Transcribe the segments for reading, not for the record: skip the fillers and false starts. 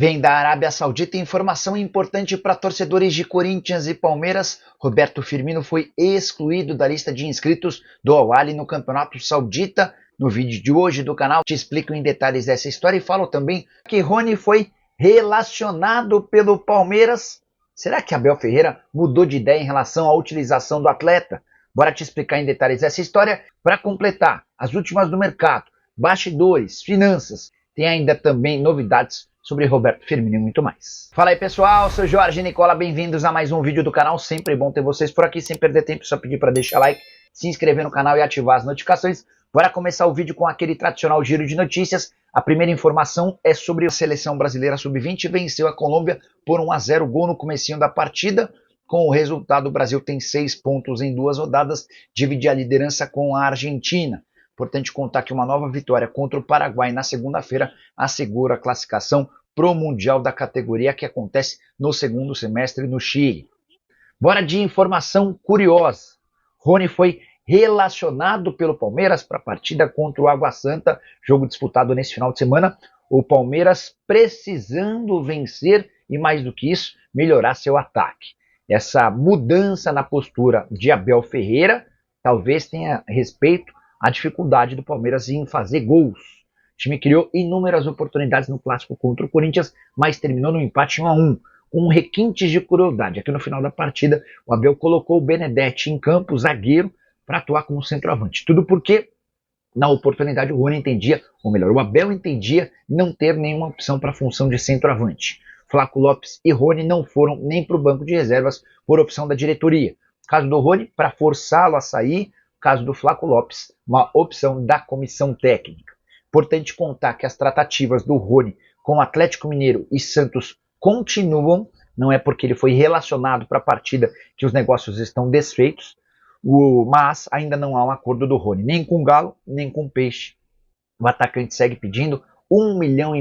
Vem da Arábia Saudita informação importante para torcedores de Corinthians e Palmeiras. Roberto Firmino foi excluído da lista de inscritos do Al Ahly no Campeonato Saudita. No vídeo de hoje do canal te explico em detalhes essa história e falo também que Rony foi relacionado pelo Palmeiras. Será que Abel Ferreira mudou de ideia em relação à utilização do atleta? Bora te explicar em detalhes essa história. Para completar, as últimas do mercado, bastidores, finanças, tem ainda também novidades sobre Roberto Firmino e muito mais. Fala aí pessoal, sou Jorge Nicola, bem-vindos a mais um vídeo do canal, sempre bom ter vocês por aqui, sem perder tempo, só pedir para deixar like, se inscrever no canal e ativar as notificações. Bora começar o vídeo com aquele tradicional giro de notícias. A primeira informação é sobre a seleção brasileira sub-20, venceu a Colômbia por 1-0, gol no comecinho da partida. Com o resultado, o Brasil tem 6 pontos em 2 rodadas, divide a liderança com a Argentina. Importante contar que uma nova vitória contra o Paraguai na segunda-feira assegura a classificação para o Mundial da categoria que acontece no segundo semestre no Chile. Bora de informação curiosa. Rony foi relacionado pelo Palmeiras para a partida contra o Água Santa, jogo disputado nesse final de semana. O Palmeiras precisando vencer e, mais do que isso, melhorar seu ataque. Essa mudança na postura de Abel Ferreira talvez tenha respeito à dificuldade do Palmeiras em fazer gols. O time criou inúmeras oportunidades no clássico contra o Corinthians, mas terminou no empate 1-1, com requintes de crueldade. Aqui no final da partida, o Abel colocou o Benedetti em campo, zagueiro, para atuar como centroavante. Tudo porque, na oportunidade, o Rony entendia, ou melhor, o Abel entendia não ter nenhuma opção para a função de centroavante. Flaco Lopes e Rony não foram nem para o banco de reservas por opção da diretoria. Caso do Rony, para forçá-lo a sair. Caso do Flaco Lopes, uma opção da comissão técnica. Importante contar que as tratativas do Rony com o Atlético Mineiro e Santos continuam, não é porque ele foi relacionado para a partida que os negócios estão desfeitos, mas ainda não há um acordo do Rony, nem com o Galo, nem com o Peixe. O atacante segue pedindo R$1,5 milhão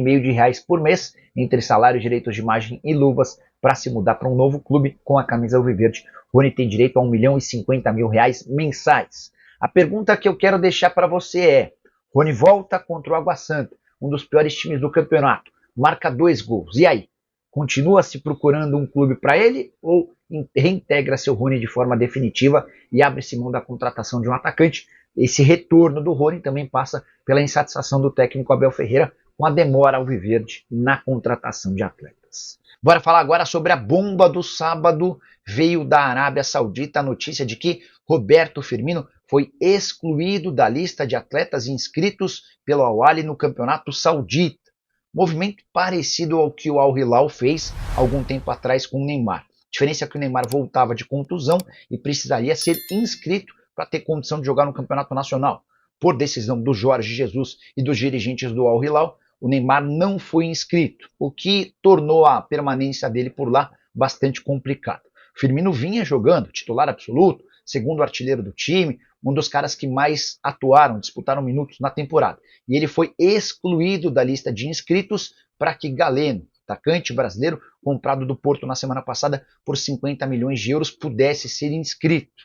por mês, entre salário, direitos de imagem e luvas, para se mudar para um novo clube com a camisa alviverde. Rony tem direito a R$1,50 mil mensais. A pergunta que eu quero deixar para você é: Rony volta contra o Água Santa, um dos piores times do campeonato, marca 2 gols. E aí? Continua se procurando um clube para ele ou reintegra seu Rony de forma definitiva e abre-se mão da contratação de um atacante? Esse retorno do Rony também passa pela insatisfação do técnico Abel Ferreira com a demora alviverde na contratação de atletas. Bora falar agora sobre a bomba do sábado. Veio da Arábia Saudita a notícia de que Roberto Firmino foi excluído da lista de atletas inscritos pelo Al Ahly no Campeonato Saudita. Movimento parecido ao que o Al Hilal fez algum tempo atrás com o Neymar. A diferença é que o Neymar voltava de contusão e precisaria ser inscrito para ter condição de jogar no Campeonato Nacional. Por decisão do Jorge Jesus e dos dirigentes do Al Hilal, o Neymar não foi inscrito, o que tornou a permanência dele por lá bastante complicada. Firmino vinha jogando, titular absoluto, segundo artilheiro do time, um dos caras que mais atuaram, disputaram minutos na temporada. E ele foi excluído da lista de inscritos para que Galeno, atacante brasileiro, comprado do Porto na semana passada por 50 milhões de euros, pudesse ser inscrito.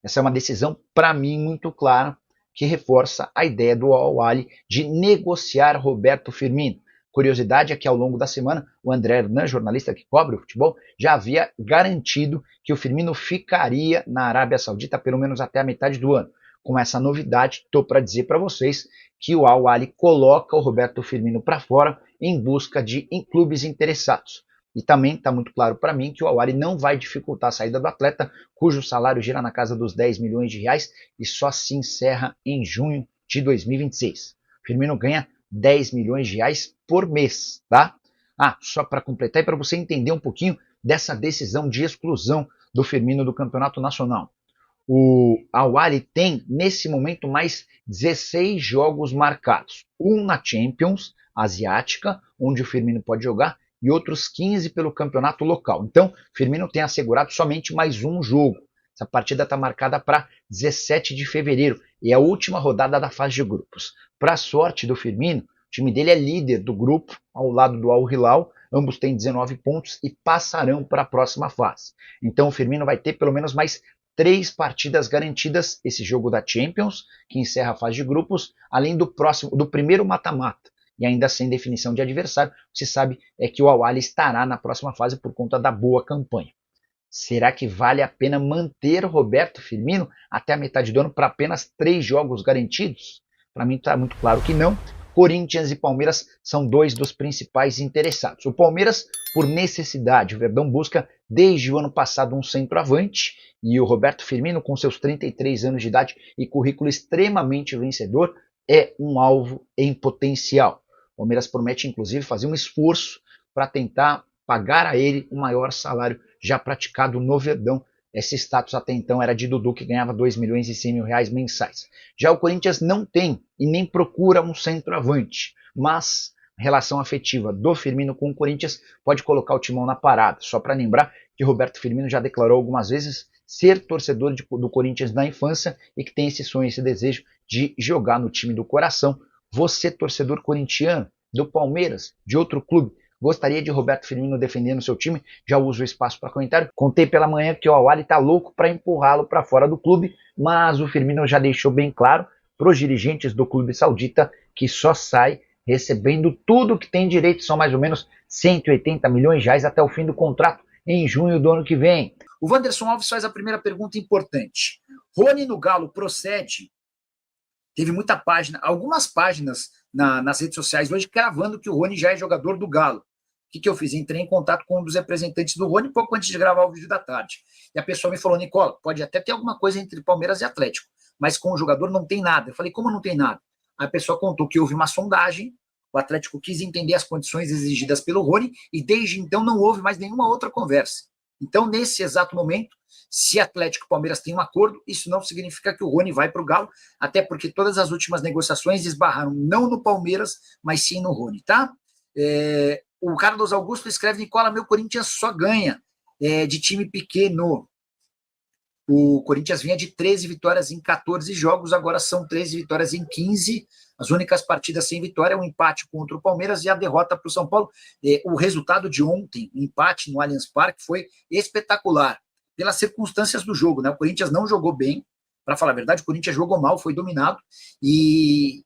Essa é uma decisão, para mim, muito clara, que reforça a ideia do Al Ahly de negociar Roberto Firmino. Curiosidade é que ao longo da semana, o André Hernan, jornalista que cobre o futebol, já havia garantido que o Firmino ficaria na Arábia Saudita pelo menos até a metade do ano. Com essa novidade, estou para dizer para vocês que o Al Ahly coloca o Roberto Firmino para fora em busca de clubes interessados. E também está muito claro para mim que o Al Ahly não vai dificultar a saída do atleta, cujo salário gira na casa dos R$10 milhões e só se encerra em junho de 2026. Firmino ganha R$10 milhões por mês, tá? Só para completar e para você entender um pouquinho dessa decisão de exclusão do Firmino do Campeonato Nacional. O Al Ahly tem, nesse momento, mais 16 jogos marcados. Um na Champions Asiática, onde o Firmino pode jogar, e outros 15 pelo campeonato local. Então, Firmino tem assegurado somente mais um jogo. Essa partida está marcada para 17 de fevereiro e é a última rodada da fase de grupos. Para a sorte do Firmino, o time dele é líder do grupo, ao lado do Al Hilal. Ambos têm 19 pontos e passarão para a próxima fase. Então, o Firmino vai ter pelo menos mais 3 partidas garantidas. Esse jogo da Champions, que encerra a fase de grupos, além do primeiro mata-mata, e ainda sem definição de adversário, se sabe é que o Al-Ahly estará na próxima fase por conta da boa campanha. Será que vale a pena manter o Roberto Firmino até a metade do ano para apenas 3 jogos garantidos? Para mim está muito claro que não. Corinthians e Palmeiras são dois dos principais interessados. O Palmeiras, por necessidade, o Verdão busca desde o ano passado um centroavante, e o Roberto Firmino, com seus 33 anos de idade e currículo extremamente vencedor, é um alvo em potencial. O Palmeiras promete, inclusive, fazer um esforço para tentar pagar a ele o maior salário já praticado no Verdão. Esse status até então era de Dudu, que ganhava 2 milhões e 100 mil reais mensais. Já o Corinthians não tem e nem procura um centroavante, mas a relação afetiva do Firmino com o Corinthians pode colocar o timão na parada. Só para lembrar que Roberto Firmino já declarou algumas vezes ser torcedor do Corinthians na infância e que tem esse sonho, esse desejo de jogar no time do coração. Você, torcedor corintiano, do Palmeiras, de outro clube, gostaria de Roberto Firmino defendendo seu time? Já uso o espaço para comentário. Contei pela manhã que o Al-Ahly está louco para empurrá-lo para fora do clube, mas o Firmino já deixou bem claro para os dirigentes do clube saudita que só sai recebendo tudo que tem direito, são mais ou menos 180 milhões de reais até o fim do contrato, em junho do ano que vem. O Wanderson Alves faz a primeira pergunta importante. Rony no Galo procede? Teve muita página, algumas páginas nas redes sociais hoje cravando que o Rony já é jogador do Galo. O que eu fiz? Entrei em contato com um dos representantes do Rony pouco antes de gravar o vídeo da tarde. E a pessoa me falou, Nicola, pode até ter alguma coisa entre Palmeiras e Atlético, mas com o jogador não tem nada. Eu falei, como não tem nada? A pessoa contou que houve uma sondagem, o Atlético quis entender as condições exigidas pelo Rony e desde então não houve mais nenhuma outra conversa. Então, nesse exato momento, se Atlético e Palmeiras têm um acordo, isso não significa que o Rony vai para o Galo, até porque todas as últimas negociações esbarraram não no Palmeiras, mas sim no Rony, tá? O Carlos Augusto escreve, Nicola, meu Corinthians só ganha de time pequeno. O Corinthians vinha de 13 vitórias em 14 jogos, agora são 13 vitórias em 15. As únicas partidas sem vitória é um empate contra o Palmeiras e a derrota para o São Paulo. O resultado de ontem, o empate no Allianz Parque, foi espetacular, pelas circunstâncias do jogo, né? O Corinthians não jogou bem, para falar a verdade, o Corinthians jogou mal, foi dominado, e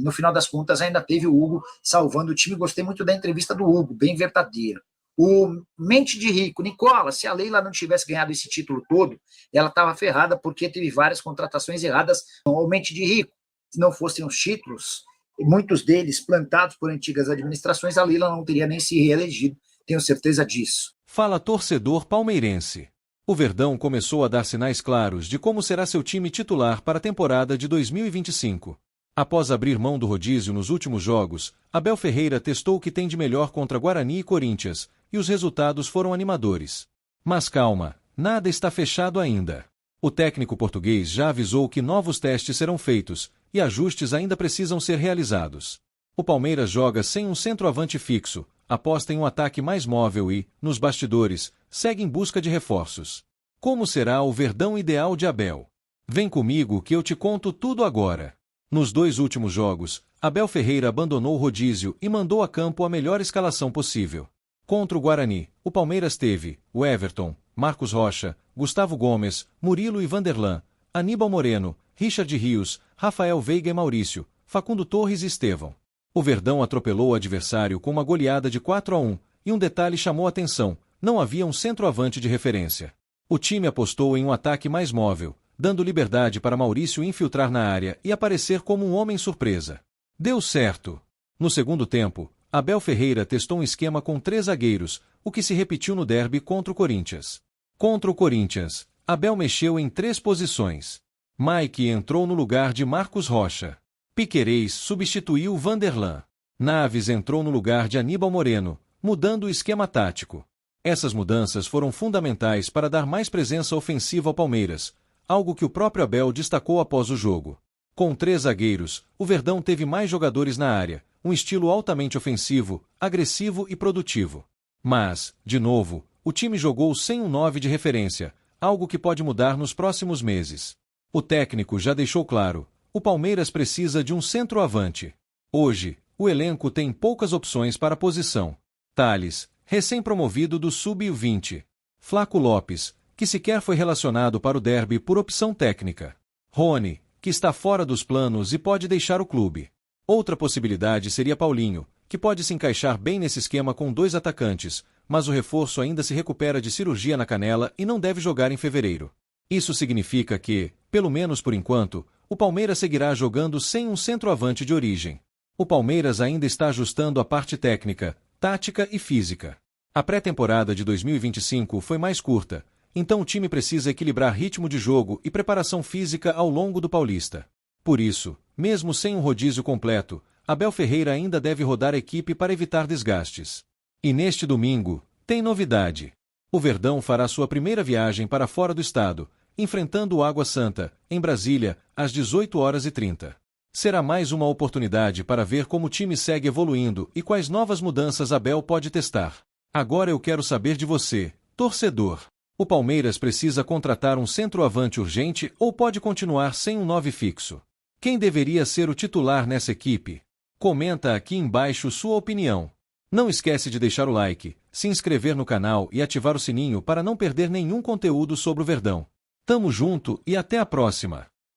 no final das contas ainda teve o Hugo salvando o time. Gostei muito da entrevista do Hugo, bem verdadeira. O Mente de Rico, Nicola, se a Leila não tivesse ganhado esse título todo, ela estava ferrada porque teve várias contratações erradas. O Mente de Rico, se não fossem os títulos, muitos deles plantados por antigas administrações, a Leila não teria nem se reelegido, tenho certeza disso. Fala torcedor palmeirense. O Verdão começou a dar sinais claros de como será seu time titular para a temporada de 2025. Após abrir mão do rodízio nos últimos jogos, Abel Ferreira testou o que tem de melhor contra Guarani e Corinthians, e os resultados foram animadores. Mas calma, nada está fechado ainda. O técnico português já avisou que novos testes serão feitos, e ajustes ainda precisam ser realizados. O Palmeiras joga sem um centroavante fixo, aposta em um ataque mais móvel e, nos bastidores, segue em busca de reforços. Como será o Verdão ideal de Abel? Vem comigo que eu te conto tudo agora. Nos 2 últimos jogos, Abel Ferreira abandonou o rodízio e mandou a campo a melhor escalação possível. Contra o Guarani, o Palmeiras teve o Everton, Marcos Rocha, Gustavo Gomes, Murilo e Vanderlan, Aníbal Moreno, Richard Rios, Rafael Veiga e Maurício, Facundo Torres e Estevão. O Verdão atropelou o adversário com uma goleada de 4-1, e um detalhe chamou a atenção, não havia um centroavante de referência. O time apostou em um ataque mais móvel, dando liberdade para Maurício infiltrar na área e aparecer como um homem surpresa. Deu certo. No segundo tempo, Abel Ferreira testou um esquema com 3 zagueiros, o que se repetiu no derby contra o Corinthians. Contra o Corinthians, Abel mexeu em 3 posições. Mike entrou no lugar de Marcos Rocha. Piquerez substituiu Vanderlan. Naves entrou no lugar de Aníbal Moreno, mudando o esquema tático. Essas mudanças foram fundamentais para dar mais presença ofensiva ao Palmeiras, algo que o próprio Abel destacou após o jogo. Com 3 zagueiros, o Verdão teve mais jogadores na área, um estilo altamente ofensivo, agressivo e produtivo. Mas, de novo, o time jogou sem um 9 de referência, algo que pode mudar nos próximos meses. O técnico já deixou claro, o Palmeiras precisa de um centroavante. Hoje, o elenco tem poucas opções para a posição. Thales, recém-promovido do Sub-20. Flaco Lopes, que sequer foi relacionado para o derby por opção técnica. Rony, que está fora dos planos e pode deixar o clube. Outra possibilidade seria Paulinho, que pode se encaixar bem nesse esquema com 2 atacantes, mas o reforço ainda se recupera de cirurgia na canela e não deve jogar em fevereiro. Isso significa que, pelo menos por enquanto, o Palmeiras seguirá jogando sem um centroavante de origem. O Palmeiras ainda está ajustando a parte técnica, tática e física. A pré-temporada de 2025 foi mais curta, então o time precisa equilibrar ritmo de jogo e preparação física ao longo do Paulista. Por isso, mesmo sem um rodízio completo, Abel Ferreira ainda deve rodar a equipe para evitar desgastes. E neste domingo, tem novidade. O Verdão fará sua primeira viagem para fora do estado, enfrentando o Água Santa, em Brasília, às 18h30. Será mais uma oportunidade para ver como o time segue evoluindo e quais novas mudanças Abel pode testar. Agora eu quero saber de você, torcedor. O Palmeiras precisa contratar um centroavante urgente ou pode continuar sem um 9 fixo? Quem deveria ser o titular nessa equipe? Comenta aqui embaixo sua opinião. Não esquece de deixar o like, se inscrever no canal e ativar o sininho para não perder nenhum conteúdo sobre o Verdão. Tamo junto e até a próxima!